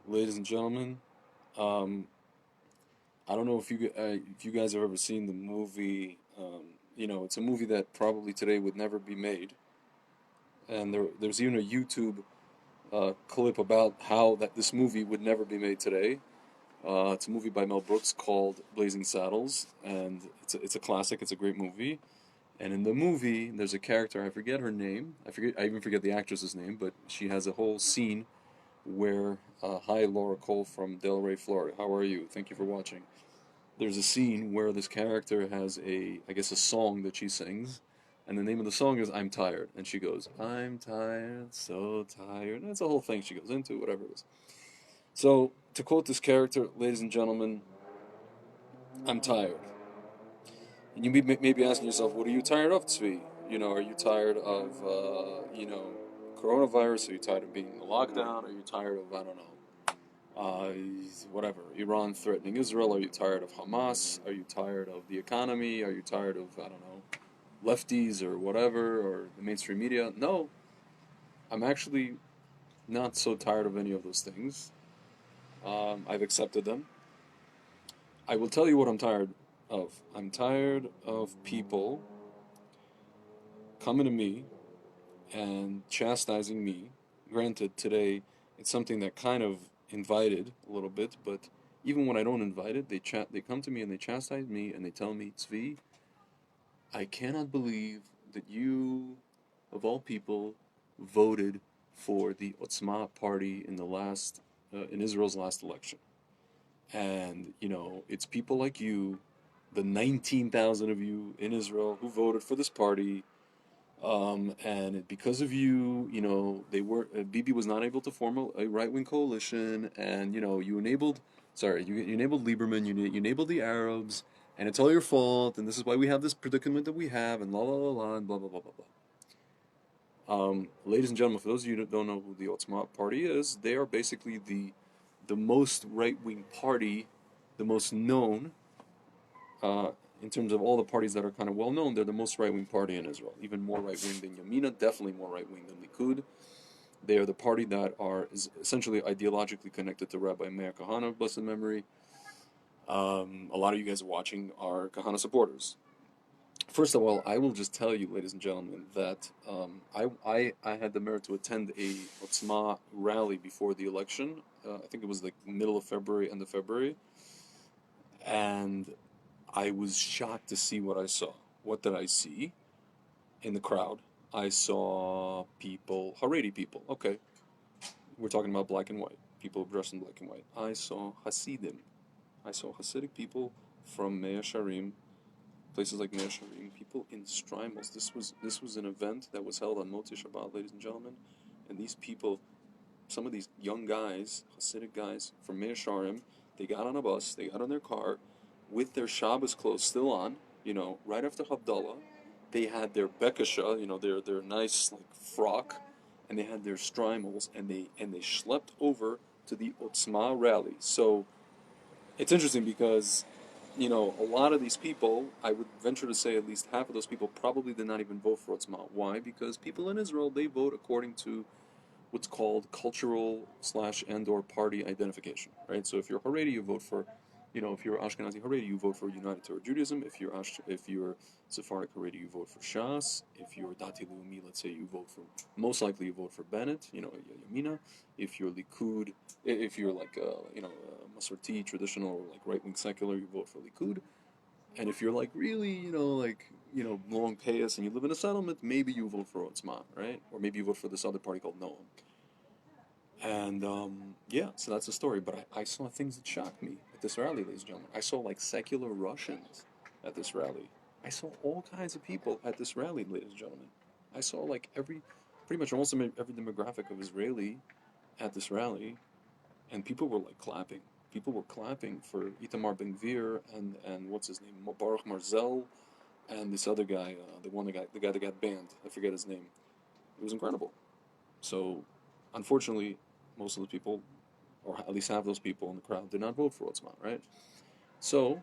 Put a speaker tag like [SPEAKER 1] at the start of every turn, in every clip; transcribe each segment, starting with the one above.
[SPEAKER 1] Ladies and gentlemen. Um, I don't know if you guys have ever seen the movie. It's a movie that probably today would never be made, and there's even a YouTube clip about how that this movie would never be made today. It's a movie by Mel Brooks called Blazing Saddles, and it's a classic. It's a great movie. And in the movie, there's a character, I forget her name. I even forget the actress's name, but she has a whole scene where, hi Laura Cole from Delray, Florida. How are you? Thank you for watching. There's a scene where this character has I guess, a song that she sings, and the name of the song is "I'm Tired," and she goes, "I'm tired, so tired." And that's the whole thing she goes into, whatever it is. So to quote this character, ladies and gentlemen, I'm tired. And you may be asking yourself, what are you tired of, Tzvi? Are you tired of, coronavirus? Are you tired of being in the lockdown? Are you tired of, I don't know, uh, whatever, Iran threatening Israel? Are you tired of Hamas? Are you tired of the economy? Are you tired of, I don't know, lefties or whatever, or the mainstream media? No, I'm actually not so tired of any of those things. I've accepted them. I will tell you what I'm tired of. I'm tired of people coming to me and chastising me. Granted, today it's something that kind of invited a little bit, but even when I don't invite it, they come to me and they chastise me and they tell me, Tzvi, I cannot believe that you, of all people, voted for the Otzma party in Israel's last election. And, it's people like you, the 19,000 of you in Israel who voted for this party. And because of you, Bibi was not able to form a right-wing coalition, and you enabled Lieberman, you enabled the Arabs, and it's all your fault, and this is why we have this predicament that we have, and la la la la, and blah blah blah blah blah. Ladies and gentlemen, for those of you that don't know who the Otzma Party is, they are basically the most right-wing party, the most known, uh, in terms of all the parties that are kind of well known. They're the most right wing party in Israel, even more right wing than Yamina, definitely more right wing than Likud. They are the party that is essentially ideologically connected to Rabbi Meir Kahane, blessed memory. A lot of you guys watching are Kahane supporters. First of all, I will just tell you, ladies and gentlemen, that I had the merit to attend a Otzma rally before the election. I think it was like middle of February, end of February, and I was shocked to see what I saw. What did I see in the crowd? I saw people, Haredi people. Okay, we're talking about black and white. People dressed in black and white. I saw Hasidim. I saw Hasidic people from Mea Sharim, places like Mea Sharim. People in Strimals. This was an event that was held on Motzi Shabbat, ladies and gentlemen. And these people, some of these young guys, Hasidic guys from Mea Sharim, they got on a bus. They got on their car with their Shabbos clothes still on, right after Havdalah. They had their bekasha, their nice like frock, and they had their strimals, and they schlepped over to the Otzma rally. So it's interesting because, a lot of these people, I would venture to say at least half of those people probably did not even vote for Otzma. Why? Because people in Israel, they vote according to what's called cultural slash and or party identification, right? So if you're Haredi, you vote for, if you're Ashkenazi Haredi, you vote for United Torah Judaism. If you're Sephardic Haredi, you vote for Shas. If you're Dati Leumi, let's say, you vote for, most likely you vote for Bennett, Yamina. If you're Likud, if you're like, Masorti, traditional, or like right-wing secular, you vote for Likud. And if you're like really, long payas and you live in a settlement, maybe you vote for Otzma, right? Or maybe you vote for this other party called Noam. And yeah, so that's the story. But I saw things that shocked me at this rally, ladies and gentlemen. I saw like secular Russians at this rally. I saw all kinds of people at this rally, ladies and gentlemen. I saw like pretty much almost every demographic of Israeli at this rally, and people were like clapping. People were clapping for Itamar Ben Gvir and what's his name, Baruch Marzel, and this other guy, the guy that got banned. I forget his name. It was incredible. So, unfortunately, most of the people, or at least half those people in the crowd, did not vote for Otzma, right? So,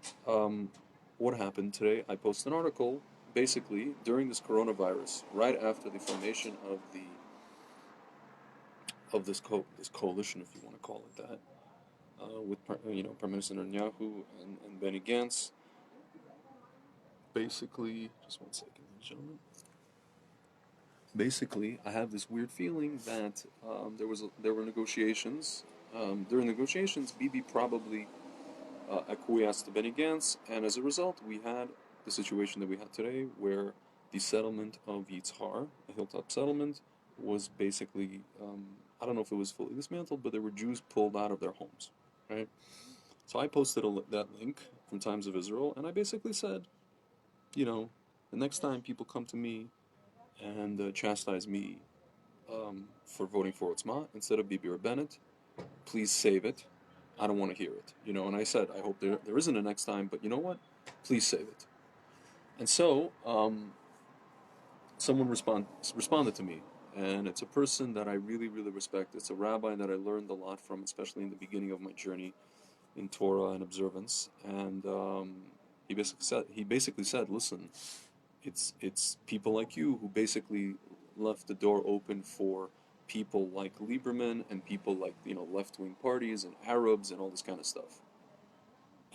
[SPEAKER 1] what happened today? I posted an article, basically, during this coronavirus, right after the formation of this coalition, if you want to call it that, with Prime Minister Netanyahu and Benny Gantz. Basically, just one second, gentlemen. Basically, I have this weird feeling that there were negotiations. During negotiations, Bibi probably acquiesced to Benny Gantz, and as a result, we had the situation that we had today, where the settlement of Yitzhar, a hilltop settlement, was basically I don't know if it was fully dismantled, but there were Jews pulled out of their homes, right? So I posted that link from Times of Israel, and I basically said, you know, the next time people come to me and chastise me for voting for Otzma instead of Bibi or Bennett, please save it. I don't want to hear it, And I said, I hope there isn't a next time, but you know what? Please save it. And so someone responded to me, and it's a person that I really, really respect. It's a rabbi that I learned a lot from, especially in the beginning of my journey in Torah and observance. And he basically said, listen, it's people like you who basically left the door open for people like Lieberman and people like left wing parties and Arabs and all this kind of stuff.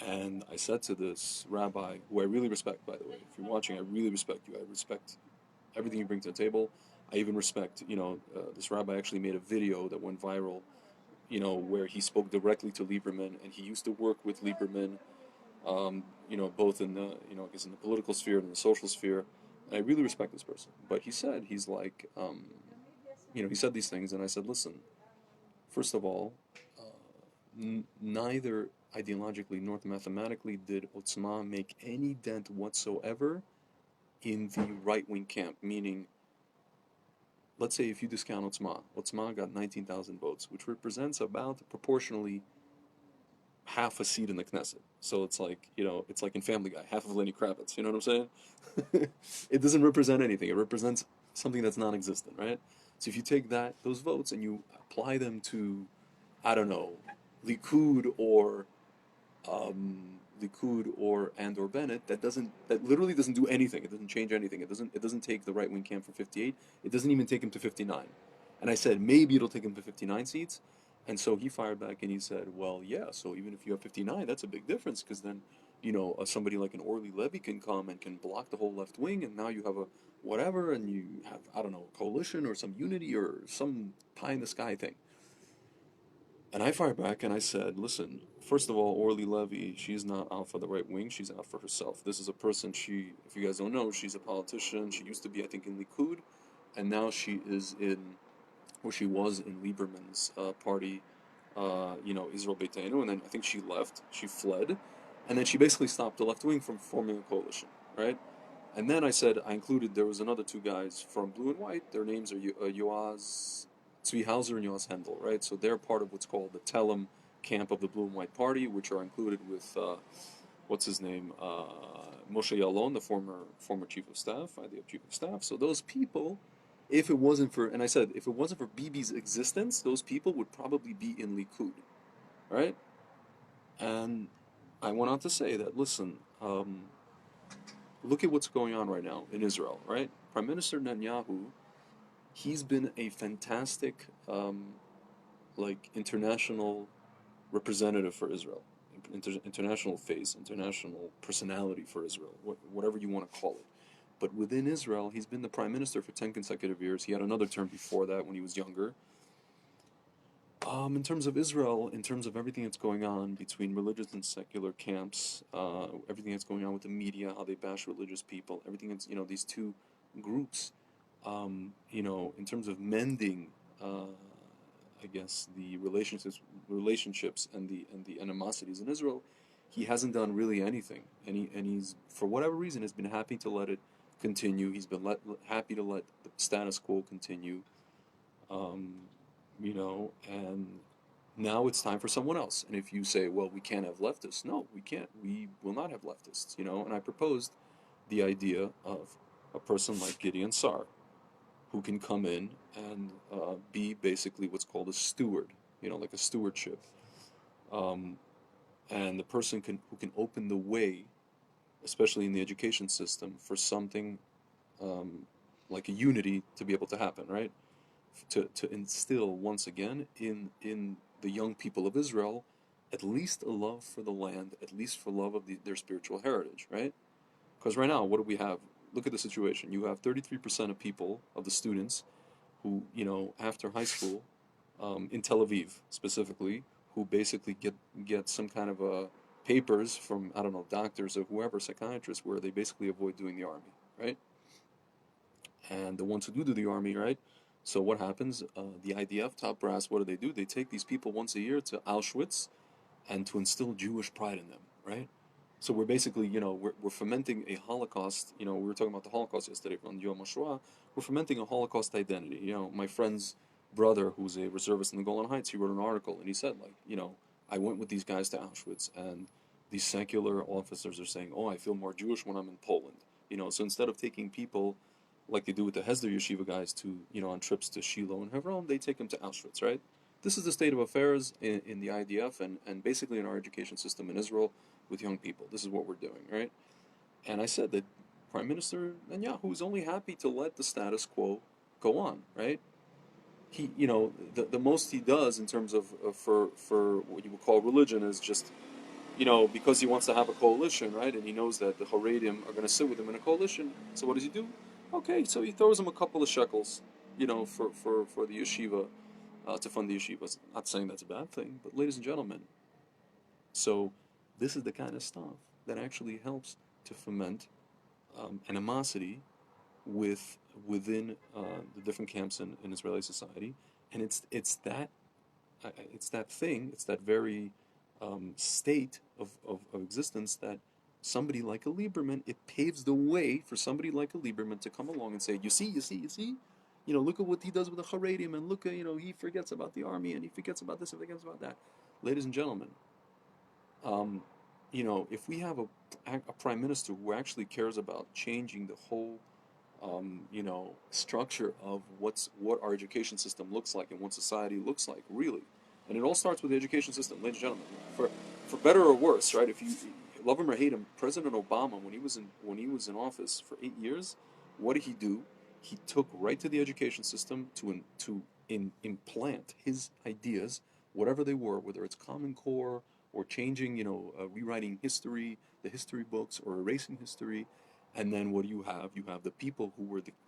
[SPEAKER 1] And I said to this rabbi, who I really respect, by the way, if you're watching, I really respect you. I respect everything you bring to the table. I even respect, this rabbi actually made a video that went viral, where he spoke directly to Lieberman, and he used to work with Lieberman, both in the, I guess in the political sphere and in the social sphere. And I really respect this person. But he's like, he said these things, and I said, listen, first of all, neither ideologically nor mathematically did Otzma make any dent whatsoever in the right wing camp. Meaning, let's say if you discount Otzma got 19,000 votes, which represents about proportionally half a seat in the Knesset. So it's like in Family Guy, half of Lenny Kravitz. You know what I'm saying? It doesn't represent anything. It represents something that's non-existent, right? So if you take those votes and you apply them to, I don't know, Likud or or Bennett, that literally doesn't do anything. It doesn't change anything. It doesn't take the right wing camp from 58. It doesn't even take him to 59. And I said maybe it'll take him to 59 seats. And so he fired back and he said, well, yeah. So even if you have 59, that's a big difference because then somebody like an Orly Levy can come and can block the whole left wing, and now you have a whatever, and you have, I don't know, a coalition or some unity or some pie in the sky thing. And I fired back and I said, listen, first of all, Orly Levy, she's not out for the right wing. She's out for herself. This is a person, if you guys don't know, she's a politician. She used to be, I think, in Likud. And now she was in Lieberman's party, Israel Beitenu. And then I think she left. She fled. And then she basically stopped the left wing from forming a coalition, right? And then I included, there was another two guys from Blue and White. Their names are Yoaz Tzvi Hauser and Yoaz Hendel, right? So they're part of what's called the Telem camp of the Blue and White Party, which are included with, what's his name, Moshe Yalon, the former chief of staff, IDF chief of staff. So those people, if it wasn't for Bibi's existence, those people would probably be in Likud, right? And I went on to say that, listen, look at what's going on right now in Israel, right? Prime Minister Netanyahu, he's been a fantastic, international representative for Israel, international face, international personality for Israel, whatever you want to call it. But within Israel, he's been the prime minister for 10 consecutive years. He had another term before that when he was younger. In terms of Israel, in terms of everything that's going on between religious and secular camps, everything that's going on with the media, how they bash religious people, everything that's, these two groups, in terms of mending, I guess, the relationships and the animosities in Israel, he hasn't done really anything. And he's, for whatever reason, has been happy to let it continue. He's been happy to let the status quo continue. And now it's time for someone else. And if you say, well, we can't have leftists, no, we can't. We will not have leftists, And I proposed the idea of a person like Gideon Sar, who can come in and be basically what's called a steward, like a stewardship. And the person who can open the way, especially in the education system, for something like a unity to be able to happen, right? to instill once again in the young people of Israel at least a love for the land, at least for love of their spiritual heritage, right? Because right now, what do we have? Look at the situation. You have 33% of people, of the students, who, after high school, in Tel Aviv specifically, who basically get some kind of papers from, I don't know, doctors or whoever, psychiatrists, where they basically avoid doing the army, right? And the ones who do the army, right? So what happens? The IDF top brass, what do? They take these people once a year to Auschwitz and to instill Jewish pride in them, right? So we're basically, we're fomenting a Holocaust. We were talking about the Holocaust yesterday on Yom HaShoah. We're fomenting a Holocaust identity. My friend's brother, who's a reservist in the Golan Heights, he wrote an article and he said, like, I went with these guys to Auschwitz, and these secular officers are saying, oh, I feel more Jewish when I'm in Poland. So instead of taking people like they do with the Hesder Yeshiva guys to, on trips to Shiloh and Hebron, they take them to Auschwitz, right? This is the state of affairs in the IDF and basically in our education system in Israel with young people. This is what we're doing, right? And I said that Prime Minister Netanyahu is only happy to let the status quo go on, right? He, the most he does in terms of for what you would call religion is just, because he wants to have a coalition, right? And he knows that the Haredim are going to sit with him in a coalition. So what does he do? Okay, so he throws him a couple of shekels, for the yeshiva, to fund the yeshivas. Not saying that's a bad thing, but ladies and gentlemen, so this is the kind of stuff that actually helps to foment animosity within the different camps in Israeli society, and it's that very state of existence that somebody like a Lieberman, it paves the way for somebody like a Lieberman to come along and say, you see, look at what he does with the Haredim, and look at, he forgets about the army, and he forgets about this, and forgets about that. Ladies and gentlemen, um, if we have a prime minister who actually cares about changing the whole, structure of what our education system looks like and what society looks like, really, and it all starts with the education system, ladies and gentlemen. For better or worse, right? If you love him or hate him, President Obama, when he was in office for 8 years, what did he do? He took right to the education system implant his ideas, whatever they were, whether it's Common Core or changing, rewriting history, the history books, or erasing history. And then what do you have? You have the people who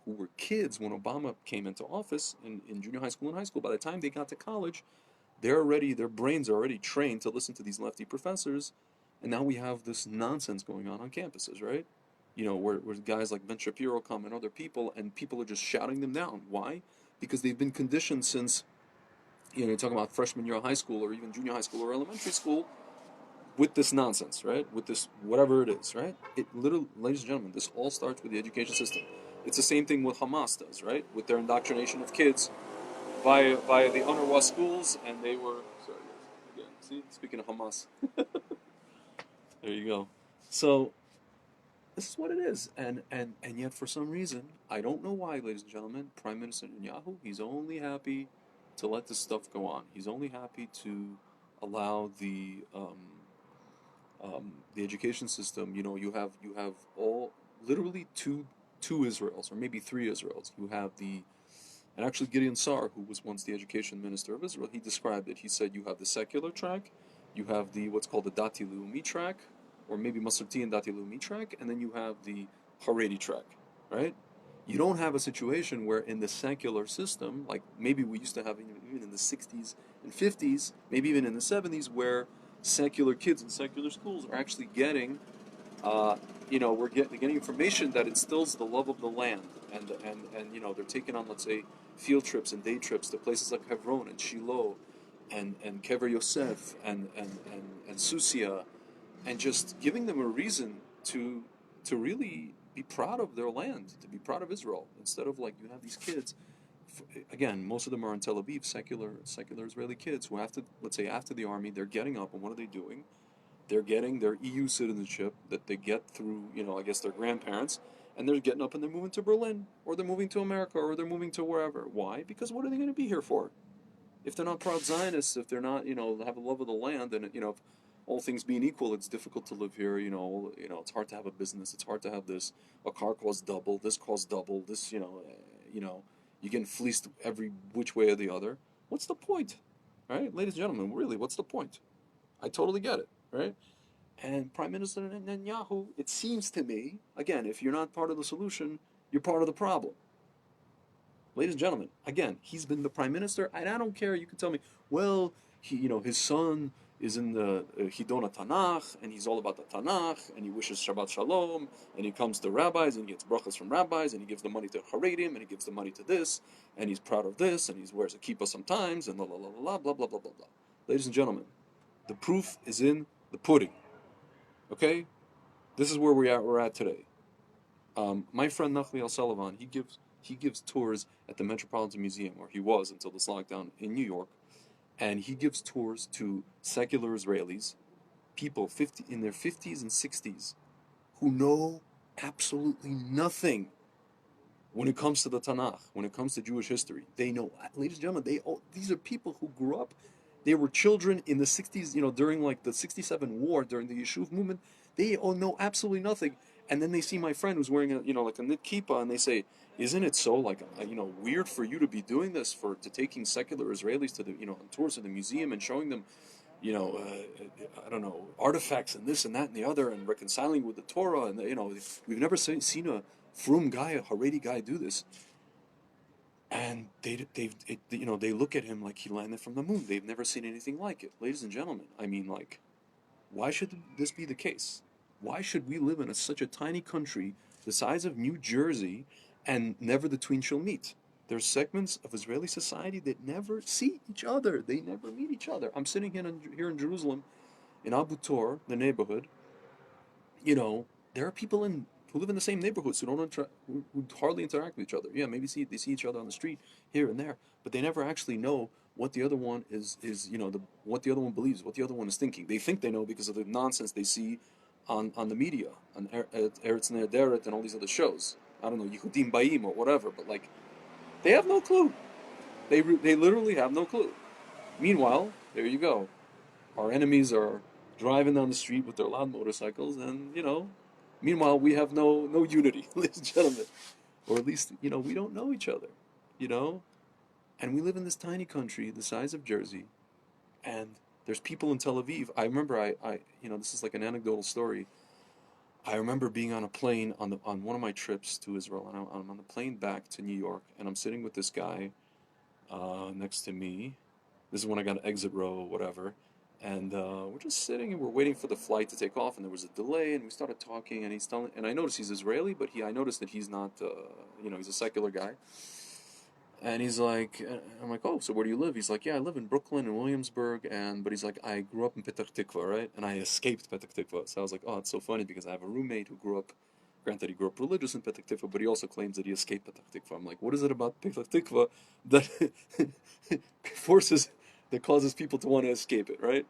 [SPEAKER 1] were kids when Obama came into office in junior high school and high school. By the time they got to college, their brains are already trained to listen to these lefty professors, and now we have this nonsense going on campuses, right? Where guys like Ben Shapiro come and other people, and people are just shouting them down. Why? Because they've been conditioned since, you're talking about freshman year of high school or even junior high school or elementary school, with this nonsense, right? With this whatever it is, right? It literally, ladies and gentlemen, this all starts with the education system. It's the same thing what Hamas does, right? With their indoctrination of kids via the UNRWA schools, and they were sorry guys, again. See, speaking of Hamas, there you go. So this is what it is, and yet for some reason, I don't know why, ladies and gentlemen, Prime Minister Netanyahu, he's only happy to let this stuff go on. He's only happy to allow the education system. You have all literally two Israels, or maybe three Israels. You have and actually Gideon Sar, who was once the education minister of Israel, he described it. He said you have the secular track, you have the what's called the Dati Leumi track, or maybe Masarti and Dati Leumi track, and then you have the Haredi track, right? You don't have a situation where in the secular system, like maybe we used to have even in the 60s and 50s, maybe even in the 70s, where secular kids in secular schools are actually getting, we're getting information that instills the love of the land, and they're taking on, let's say, field trips and day trips to places like Hebron and Shiloh, and Kever Yosef and Susia, and just giving them a reason to really be proud of their land, to be proud of Israel, instead of like you have these kids. Again, most of them are in Tel Aviv, secular Israeli kids who let's say after the army, they're getting up, and what are they doing? They're getting their EU citizenship that they get through, I guess their grandparents, and they're getting up and they're moving to Berlin, or they're moving to America, or they're moving to wherever. Why? Because what are they going to be here for? If they're not proud Zionists, if they're not, have a love of the land, and if all things being equal, it's difficult to live here. It's hard to have a business. It's hard to have this. A car costs double. This costs double. This, you're getting fleeced every which way or the other. What's the point? Right? Ladies and gentlemen, really, what's the point? I totally get it, right? And Prime Minister Netanyahu, it seems to me, again, if you're not part of the solution, you're part of the problem. Ladies and gentlemen, again, he's been the prime minister, and I don't care. You can tell me, well, his son is in the Hidona Tanakh, and he's all about the Tanakh, and he wishes Shabbat Shalom, and he comes to rabbis, and he gets brachas from rabbis, and he gives the money to Haredim, and he gives the money to this, and he's proud of this, and he wears a kippah sometimes, and blah blah blah blah blah blah blah blah blah. Ladies and gentlemen, the proof is in the pudding. Okay, this is where we're at today. My friend Nachli Al Sullivan, he gives tours at the Metropolitan Museum, or he was until this lockdown in New York, and he gives tours to secular Israelis, people 50 in their 50s and 60s, who know absolutely nothing when it comes to the Tanakh, when it comes to Jewish history. They know, ladies and gentlemen, these are people who grew up. They were children in the 60s, during like the 67 war, during the Yishuv movement. They all know absolutely nothing. And then they see my friend who's wearing like a knit kippah, and they say, "Isn't it so like, weird for you to be doing this, to taking secular Israelis to the, on tours of the museum and showing them, I don't know, artifacts and this and that and the other, and reconciling with the Torah, and we've never seen a frum guy, a Haredi guy, do this." And they look at him like he landed from the moon. They've never seen anything like it, ladies and gentlemen. I mean, like, why should this be the case? Why should we live in such a tiny country, the size of New Jersey, and never the tween shall meet? There's segments of Israeli society that never see each other. They never meet each other. I'm sitting here in Jerusalem, in Abu Tor, the neighborhood. There are people who live in the same neighborhoods who hardly interact with each other. Yeah, maybe they see each other on the street here and there, but they never actually know what the other one what the other one believes, what the other one is thinking. They think they know because of the nonsense they see on the media, on Eretz Nehederet and all these other shows. I don't know, Yehudim Baim or whatever, but like, they have no clue. They literally have no clue. Meanwhile, there you go. Our enemies are driving down the street with their loud motorcycles, and meanwhile we have no unity, ladies and gentlemen, or at least we don't know each other, you know, and we live in this tiny country the size of Jersey, and there's people in Tel Aviv. I remember this is like an anecdotal story. I remember being on a plane on one of my trips to Israel, and I'm on the plane back to New York, and I'm sitting with this guy next to me. This is when I got an exit row or whatever. And we're just sitting and we're waiting for the flight to take off, and there was a delay, and we started talking, and and I noticed he's Israeli, but I noticed that he's not, he's a secular guy. And he's like, I'm like, "Oh, so where do you live?" He's like, "Yeah, I live in Brooklyn and Williamsburg," but he's like, "I grew up in Petah Tikva, right? And I escaped Petah Tikva." So I was like, "Oh, it's so funny because I have a roommate who granted he grew up religious in Petah Tikva, but he also claims that he escaped Petah Tikva." I'm like, "What is it about Petah Tikva that that causes people to want to escape it, right?"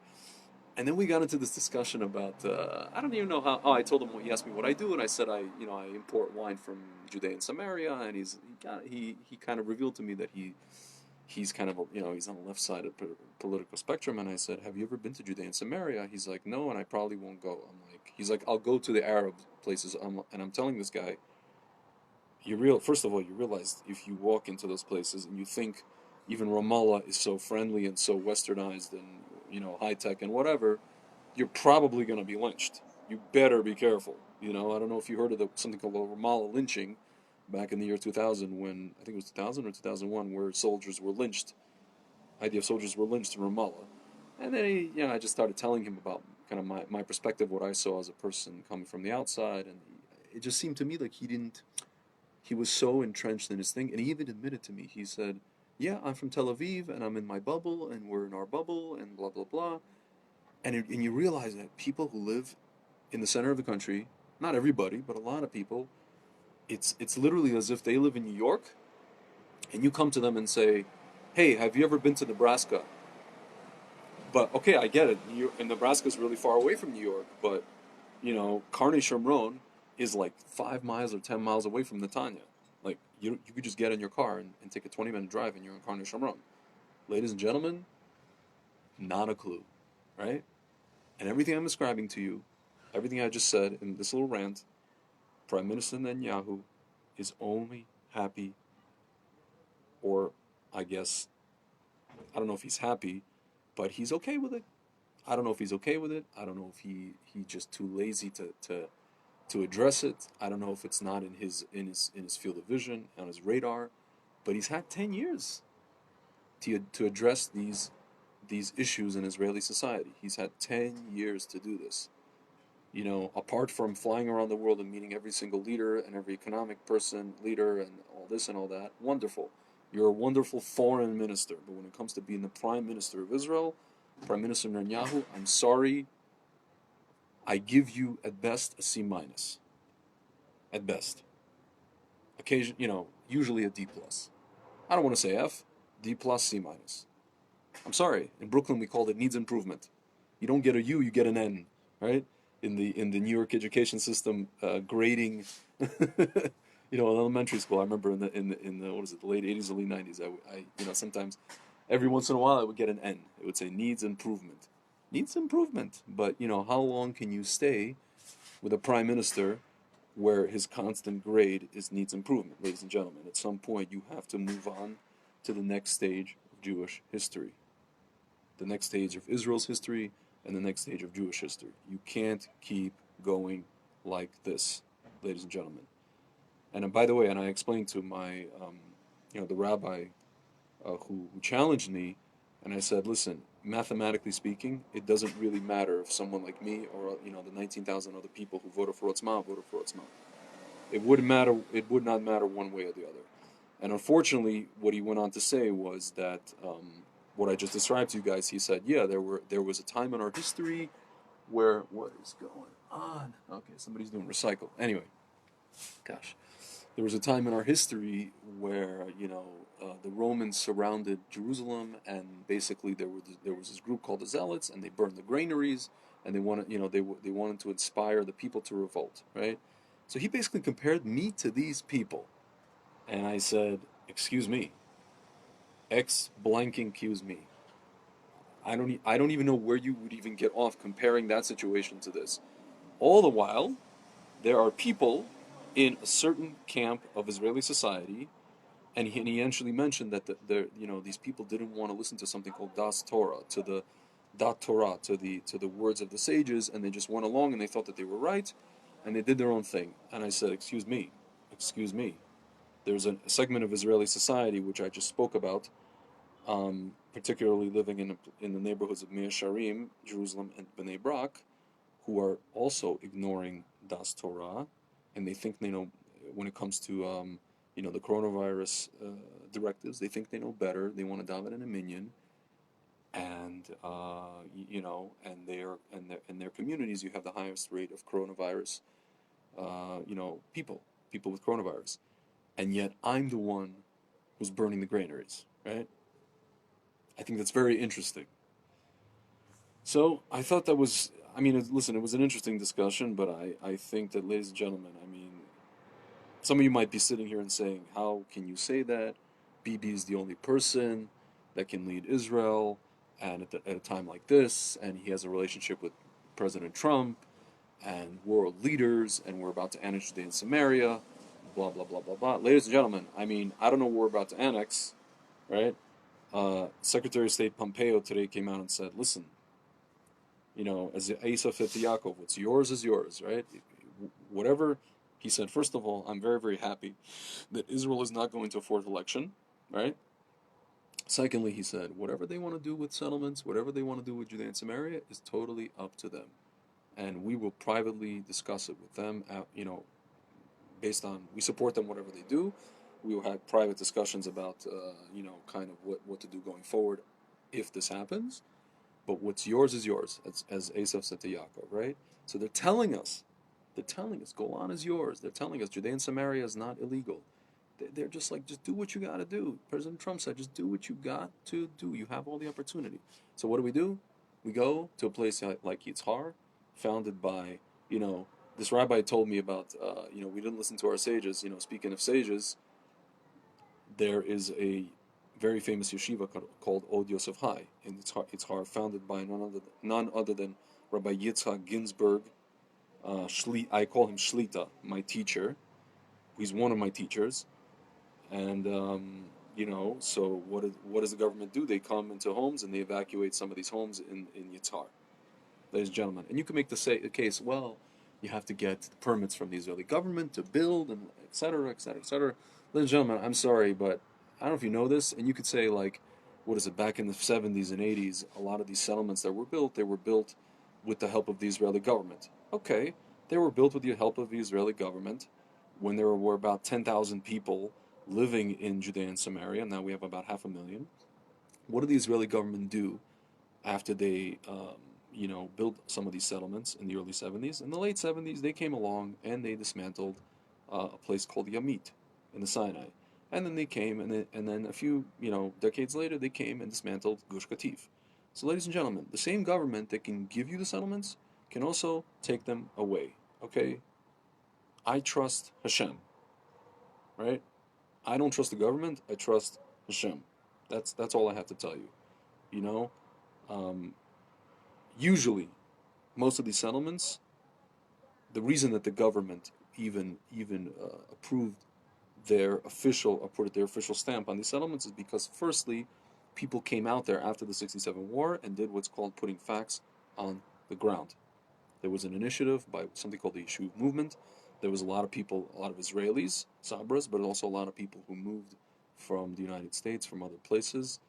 [SPEAKER 1] And then we got into this discussion about I don't even know how. Oh, I told him, he asked me what I do, and I said I import wine from Judea and Samaria, and he kind of revealed to me that he's kind of he's on the left side of the political spectrum. And I said, "Have you ever been to Judea and Samaria?" He's like, "No," and I probably won't go. He's like, "I'll go to the Arab places." And I'm telling this guy, first of all, you realize if you walk into those places and you think even Ramallah is so friendly and so westernized and high tech and whatever, you're probably going to be lynched. You better be careful. I don't know if you heard of something called the Ramallah lynching back in the year 2000, when I think it was 2000 or 2001, where soldiers were lynched. IDF soldiers were lynched in Ramallah. And then I just started telling him about kind of my perspective, what I saw as a person coming from the outside, and it just seemed to me like he was so entrenched in his thing, and he even admitted to me. He said, "Yeah, I'm from Tel Aviv, and I'm in my bubble, and we're in our bubble, and blah blah blah." And you realize that people who live in the center of the country, not everybody, but a lot of people, it's literally as if they live in New York, and you come to them and say, "Hey, have you ever been to Nebraska?" But okay, I get it. And Nebraska is really far away from New York, but Carney Shomron is like 5 miles or 10 miles away from Netanya. Like, you could just get in your car and take a 20-minute drive, and you're in Carney Shomron. Ladies and gentlemen, not a clue, right? And everything I'm describing to you, everything I just said in this little rant, Prime Minister Netanyahu is only happy or I guess, I don't know if he's happy, but he's okay with it. I don't know if he's okay with it. I don't know if he just too lazy to address it. I don't know if it's not in his field of vision, on his radar, but he's had 10 years to address these issues in Israeli society. He's had 10 years to do this. Apart from flying around the world and meeting every single leader and every economic person, leader, and all this and all that, wonderful. You're a wonderful foreign minister. But when it comes to being the prime minister of Israel, Prime Minister Netanyahu, I'm sorry, I give you at best a C minus. At best. Usually a D plus. I don't want to say F, D plus, C minus. I'm sorry. In Brooklyn, we called it needs improvement. You don't get a U, you get an N, right? In the New York education system, grading, in elementary school. I remember in the what is it, the late '80s, early '90s. Sometimes, every once in a while, I would get an N. It would say needs improvement, needs improvement. But how long can you stay with a prime minister where his constant grade is needs improvement, ladies and gentlemen? At some point, you have to move on to the next stage of Jewish history, the next stage of Israel's history, and the next stage of Jewish history. You can't keep going like this, ladies and gentlemen. And by the way, and I explained to my, the rabbi who challenged me, and I said, listen, mathematically speaking, it doesn't really matter if someone like me or the 19,000 other people who voted for Otzma voted for Otzma. It wouldn't matter. It would not matter one way or the other. And unfortunately, what he went on to say was that what I just described to you guys. He said, yeah, there was a time in our history where what is going on? Okay, somebody's doing recycle. Anyway, gosh, there was a time in our history where the Romans surrounded Jerusalem, and basically there was this group called the Zealots, and they burned the granaries, and they wanted they wanted to inspire the people to revolt, right? So he basically compared me to these people, and I said, "Excuse me, X blanking accuse me. I don't even know where you would even get off comparing that situation to this. All the while, there are people in a certain camp of Israeli society, and he actually mentioned that these people didn't want to listen to something called Das Torah, to the Dat Torah, to the words of the sages, and they just went along and they thought that they were right, and they did their own thing. And I said, excuse me. There's a segment of Israeli society which I just spoke about, particularly living in the neighborhoods of Mea Sharim, Jerusalem, and Bnei Brak, who are also ignoring Das Torah, and they think they know when it comes to the coronavirus directives. They think they know better. They want to daven in a minyan, and and their communities, you have the highest rate of coronavirus. People with coronavirus, and yet I'm the one who's burning the granaries, right? I think that's very interesting. So I thought that was, listen, it was an interesting discussion, but I think that, ladies and gentlemen, some of you might be sitting here and saying, how can you say that? Bibi is the only person that can lead Israel, and at a time like this, and he has a relationship with President Trump and world leaders, and we're about to annex Judea and Samaria, blah, blah, blah, blah, blah. Ladies and gentlemen, I don't know what we're about to annex, right? Secretary of State Pompeo today came out and said, listen, as Esav said to Yaakov, what's yours is yours, right? Whatever, he said, first of all, I'm very, very happy that Israel is not going to a fourth election, right? Secondly, he said, whatever they want to do with settlements, whatever they want to do with Judea and Samaria is totally up to them. And we will privately discuss it with them, based on, we support them, whatever they do. We will have private discussions about, kind of what to do going forward if this happens. But what's yours is yours, as Esav said to Yaakov, right? So they're telling us, Golan is yours. They're telling us Judea and Samaria is not illegal. They're just like, just do what you got to do. President Trump said, just do what you got to do. You have all the opportunity. So what do? We go to a place like Yitzhar, founded by, this rabbi told me about, we didn't listen to our sages. Speaking of sages, there is a very famous yeshiva called Od Yosef Hai in Yitzhar, founded by none other than Rabbi Yitzhak Ginsburg. I call him Shlita, my teacher. He's one of my teachers, and So what does the government do? They come into homes and they evacuate some of these homes in Yitzhar, ladies and gentlemen. And you can make the case, well, you have to get permits from the Israeli government to build, and et cetera, et cetera, et cetera. Ladies and gentlemen, I'm sorry, but I don't know if you know this, and you could say, like, what is it, back in the 70s and 80s, a lot of these settlements that were built, they were built with the help of the Israeli government. Okay, they were built with the help of the Israeli government when there were about 10,000 people living in Judea and Samaria. Now we have about half a million. What did the Israeli government do after they, built some of these settlements in the early 70s? In the late 70s, they came along and they dismantled a place called Yamit in the Sinai. And then they came, and then a few, decades later, they came and dismantled Gush Katif. So, ladies and gentlemen, the same government that can give you the settlements can also take them away. Okay? I trust Hashem, right? I don't trust the government. I trust Hashem. That's all I have to tell you. You know, um, usually most of these settlements, the reason that the government even approved their official or put their official stamp on these settlements is because firstly, people came out there after the '67 war and did what's called putting facts on the ground. There was an initiative by something called the Yishuv movement. There was a lot of people, a lot of Israelis, Sabras, but also a lot of people who moved from the United States, from other places,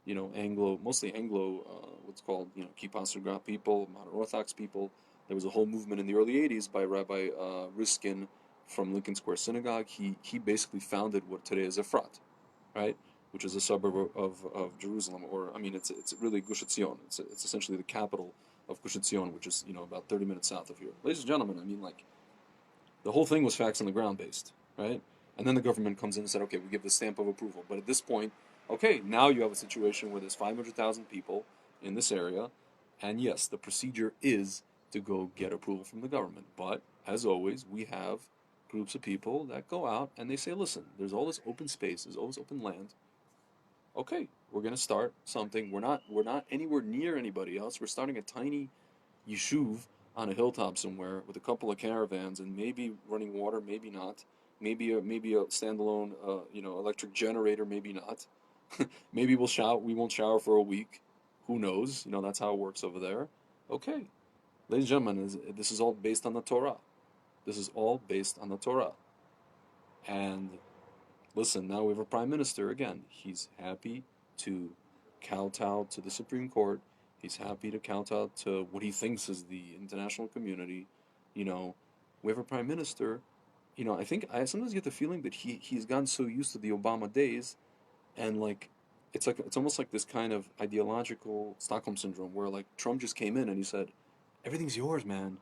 [SPEAKER 1] mostly Anglo, what's called, Kippah Sagra people, modern Orthodox people. There was a whole movement in the early '80s by Rabbi Riskin from Lincoln Square Synagogue. He basically founded what today is Efrat, right? Which is a suburb of Jerusalem, or I mean, it's really Gush Etzion. It's essentially the capital of Gush Etzion, which is about 30 minutes south of here. Ladies and gentlemen, I mean, like, the whole thing was facts on the ground based, right? And then the government comes in and said, okay, we give the stamp of approval. But at this point, okay, now you have a situation where there's 500,000 people in this area, and yes, the procedure is to go get approval from the government. But as always, we have groups of people that go out and they say, listen, there's all this open space, there's all this open land. Okay, we're gonna start something. We're not anywhere near anybody else. We're starting a tiny yishuv on a hilltop somewhere with a couple of caravans and maybe running water, maybe not. Maybe a standalone, electric generator, maybe not. Maybe we won't shower for a week. Who knows? That's how it works over there. Okay, ladies and gentlemen, this is all based on the Torah. This is all based on the Torah. And listen, now we have a prime minister again. He's happy to kowtow to the Supreme Court. He's happy to kowtow to what he thinks is the international community. You know, we have a prime minister. I sometimes get the feeling that he's gotten so used to the Obama days, and like, it's almost like this kind of ideological Stockholm syndrome where like Trump just came in and he said, "Everything's yours, man.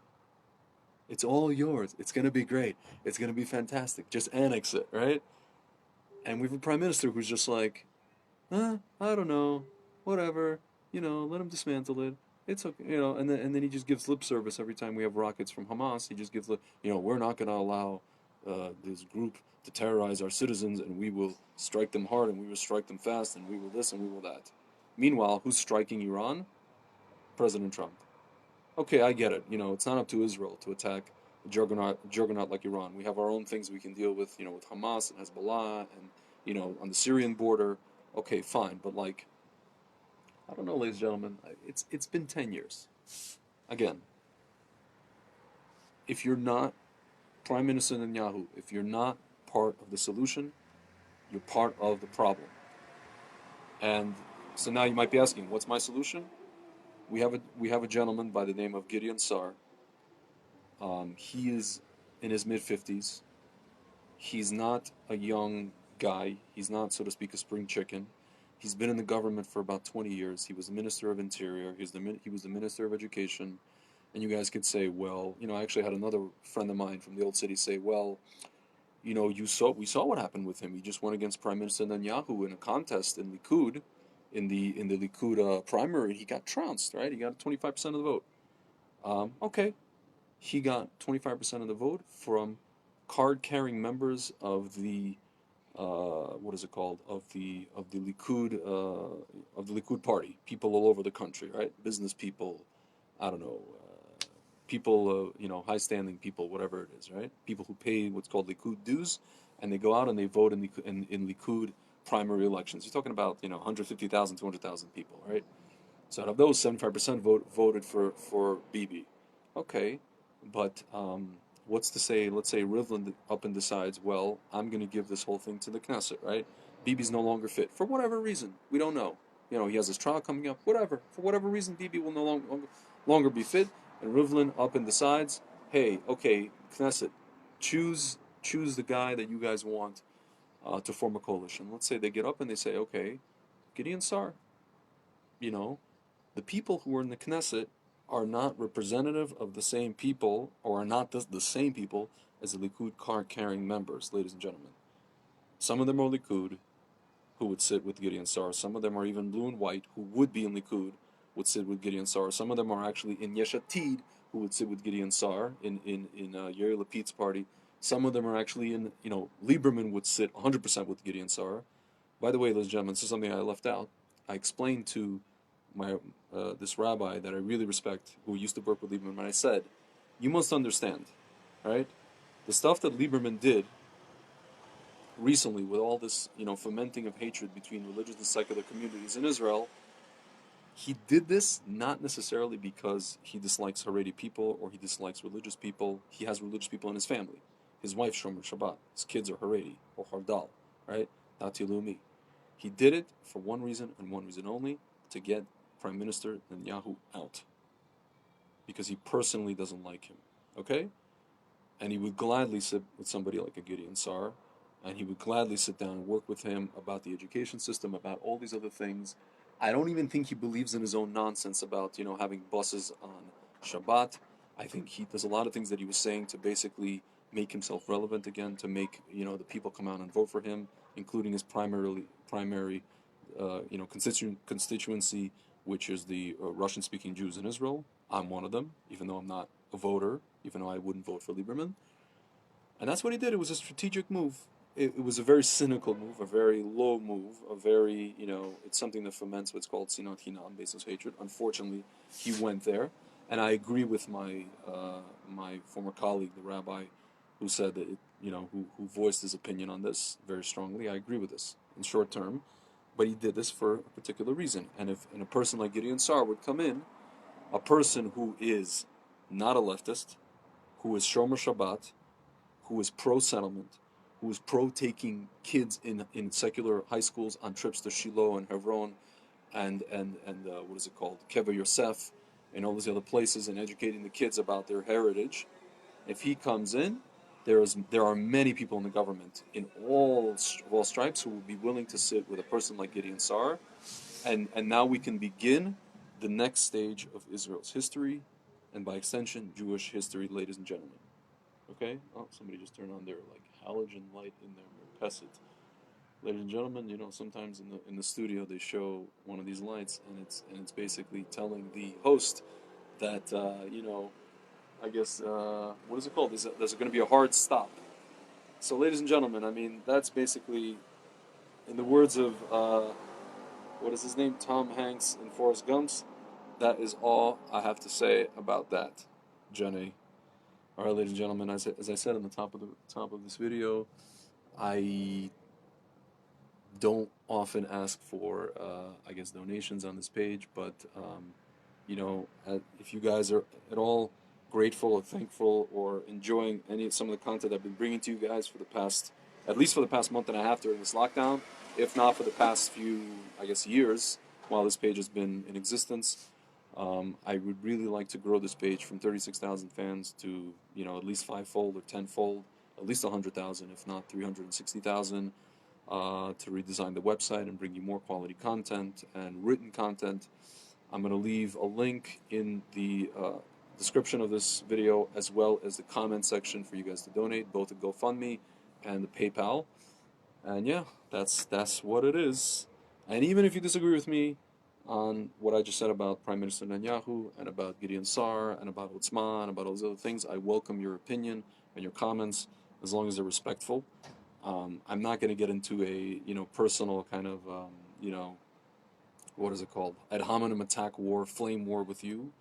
[SPEAKER 1] It's all yours. It's gonna be great. It's gonna be fantastic. Just annex it, right?" And we have a prime minister who's just like, I don't know, whatever, let him dismantle it. It's okay, and then he just gives lip service every time we have rockets from Hamas. He just gives we're not going to allow this group to terrorize our citizens, and we will strike them hard, and we will strike them fast, and we will this, and we will that. Meanwhile, who's striking Iran? President Trump. Okay, I get it. It's not up to Israel to attack a juggernaut like Iran. We have our own things we can deal with, with Hamas and Hezbollah and, on the Syrian border. Okay, fine. But like, I don't know, ladies and gentlemen. It's been 10 years. Again, if you're not Prime Minister Netanyahu, if you're not part of the solution, you're part of the problem. And so now you might be asking, what's my solution? We have a gentleman by the name of Gideon Sar. He is in his mid 50s. He's not a young guy. He's not, so to speak, a spring chicken. He's been in the government for about 20 years. He was the Minister of Interior. He was the Minister of Education. And you guys could say, well, I actually had another friend of mine from the old city say, well, we saw what happened with him. He just went against Prime Minister Netanyahu in a contest in Likud, in the Likud primary. He got trounced, right? He got 25% of the vote. Okay, he got 25% of the vote from card-carrying members of the what is it called, of the Likud party, people all over the country, right? Business people, I don't know, people, high-standing people, whatever it is, right? People who pay what's called Likud dues, and they go out and they vote in Likud primary elections. You're talking about 150,000, 200,000 people, right? So out of those, 75% voted for Bibi. Okay, but what's to say? Let's say Rivlin up and decides, well, I'm going to give this whole thing to the Knesset, right? Bibi's no longer fit for whatever reason. We don't know. He has his trial coming up. Whatever, for whatever reason, Bibi will no longer be fit, and Rivlin up and decides, hey, okay, Knesset, choose the guy that you guys want to form a coalition. Let's say they get up and they say, okay, Gideon Sar, you know, the people who are in the Knesset are not representative of the same people, or are not the same people as the Likud card-carrying members, ladies and gentlemen. Some of them are Likud, who would sit with Gideon Sar. Some of them are even blue and white, who would be in Likud, would sit with Gideon Sar. Some of them are actually in Yesh Atid, who would sit with Gideon Sar in Yair Lapid's party. Some of them are actually in, Lieberman would sit 100% with Gideon Sar. By the way, ladies and gentlemen, this is something I left out. I explained to my this rabbi that I really respect, who used to work with Lieberman, and I said, you must understand, right? The stuff that Lieberman did recently with all this, fomenting of hatred between religious and secular communities in Israel, he did this not necessarily because he dislikes Haredi people or he dislikes religious people. He has religious people in his family. His wife's Shomer Shabbat. His kids are Haredi or Hardal, right? Dati Leumi. He did it for one reason and one reason only, to get Prime Minister Netanyahu out. Because he personally doesn't like him, okay? And he would gladly sit with somebody like a Gideon Sar, and he would gladly sit down and work with him about the education system, about all these other things. I don't even think he believes in his own nonsense about, having buses on Shabbat. I think there's a lot of things that he was saying to basically make himself relevant again, to make, the people come out and vote for him, including his primary constituency, which is the Russian-speaking Jews in Israel. I'm one of them, even though I'm not a voter, even though I wouldn't vote for Lieberman. And that's what he did. It was a strategic move. It was a very cynical move, a very low move, a very, it's something that foments what's called sinat hinam, baseless hatred. Unfortunately, he went there. And I agree with my my former colleague, the rabbi, who said that, who voiced his opinion on this very strongly. I agree with this in short term. But he did this for a particular reason. And if a person like Gideon Sar would come in, a person who is not a leftist, who is Shomer Shabbat, who is pro-settlement, who is pro-taking kids in secular high schools on trips to Shiloh and Hebron and what is it called, Kever Yosef, and all these other places, and educating the kids about their heritage. If he comes in, there are many people in the government in all stripes who will be willing to sit with a person like Gideon Sar, and now we can begin the next stage of Israel's history, and by extension, Jewish history, ladies and gentlemen. Okay? Oh, somebody just turned on their halogen light in their merpeset. Ladies and gentlemen, sometimes in the studio they show one of these lights, and it's basically telling the host that I guess what is it called? There's going to be a hard stop. So, ladies and gentlemen, I mean that's basically, in the words of what is his name, Tom Hanks in Forrest Gump's. That is all I have to say about that, Jenny. All right, ladies and gentlemen, as I said on the top of this video, I don't often ask for donations on this page, but if you guys are at all grateful or thankful or enjoying some of the content I've been bringing to you guys at least for the past month and a half during this lockdown, if not for the past few years while this page has been in existence. I would really like to grow this page from 36,000 fans to, at least fivefold or tenfold, at least 100,000, if not 360,000, to redesign the website and bring you more quality content and written content. I'm going to leave a link in the description of this video, as well as the comment section for you guys to donate, both the GoFundMe and the PayPal. And yeah, that's what it is. And even if you disagree with me on what I just said about Prime Minister Netanyahu and about Gideon Sar and about Utzma and about all those other things, I welcome your opinion and your comments as long as they're respectful. I'm not going to get into a personal kind of what is it called, ad hominem attack war, flame war with you.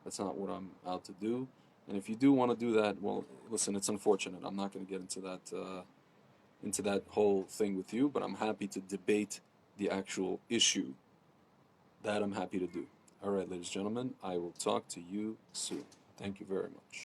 [SPEAKER 1] That's not what I'm out to do. And if you do want to do that, well, listen, it's unfortunate. I'm not going to get into that into that whole thing with you, but I'm happy to debate the actual issue. That I'm happy to do. All right, ladies and gentlemen, I will talk to you soon. Thank you very much.